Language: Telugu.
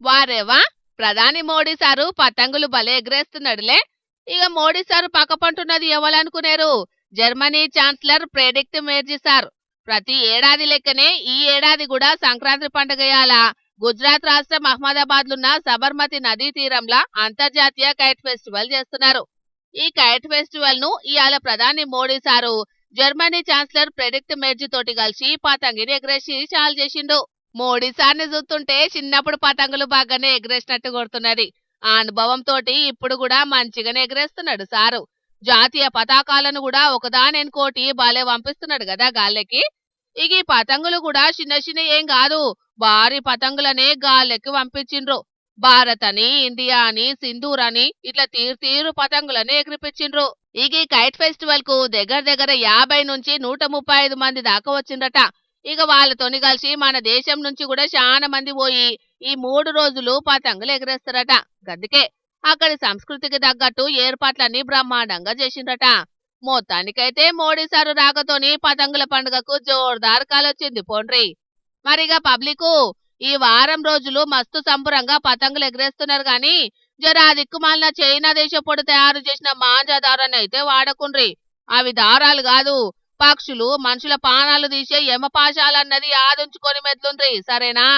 వారేవా, ప్రధాని మోడీ సారు పతంగులు భలే ఎగరేస్తున్నాడులే. ఇక మోడీ సారు పక్కపంటున్నది ఎవరనుకునేరు? Germany chancellor Friedrich Merz sir. ప్రతి ఏడాది లెక్కనే ఈ ఏడాది కూడా సంక్రాంతి పండుగయాల గుజరాత్ రాష్ట్రం అహ్మదాబాద్లున్న సబర్మతి నదీ తీరంలో అంతర్జాతీయ కైట్ ఫెస్టివల్ చేస్తున్నారు. ఈ కైట్ ఫెస్టివల్ ను ఇవాళ ప్రధాని Modi sir Germany chancellor Friedrich Merz తోటి కలిసి పతంగిని ఎగరేసి చాలు చేసిండు. మోడీ సార్ని చూస్తుంటే చిన్నప్పుడు పతంగులు బాగానే ఎగరేసినట్టు కొడుతున్నది. ఆ అనుభవం తోటి ఇప్పుడు కూడా మంచిగానే ఎగరేస్తున్నాడు సారు. జాతీయ పతాకాలను కూడా ఒకదానెనుకోటి బాలే పంపిస్తున్నాడు కదా గాల్లెకి. ఇక ఈ పతంగులు కూడా చిన్న చిన్న ఏం కాదు, భారీ పతంగులనే గాల్లెకి పంపించిండ్రు. భారత్ అని, ఇండియా అని, సింధూర్ అని ఇట్లా తీరు తీరు పతంగులని ఎగిరిపించిండ్రు. ఇక ఈ కైట్ ఫెస్టివల్ కు దగ్గర దగ్గర 50 నుంచి 135 మంది దాకా వచ్చిండ్రట. ఇక వాళ్ళతోని కలిసి మన దేశం నుంచి కూడా చాలా మంది పోయి ఈ 3 రోజులు పతంగులు ఎగరేస్తారట. గందుకే అక్కడి సంస్కృతికి తగ్గట్టు ఏర్పాట్లన్నీ బ్రహ్మాండంగా చేసిండ్రట. మొత్తానికైతే మోడీ సారు రాకతోని పతంగుల పండుగకు జోర్దార్ కాలొచ్చింది పోండ్రి. మరిగా పబ్లికు ఈ వారం రోజులు మస్తు సంబురంగా పతంగులు ఎగరేస్తున్నారు గాని జర ఆ దిక్కుమాలిన చైనా దేశపోడు తయారు చేసిన మాంజా దారాన్ని అయితే వాడకుండ్రి. అవి దారాలు కాదు, పక్షులు మనుషుల పానాలు తీసే యమపాశాలన్నది ఆదుంచుకొని మెద్లుండ్రి, సరేనా?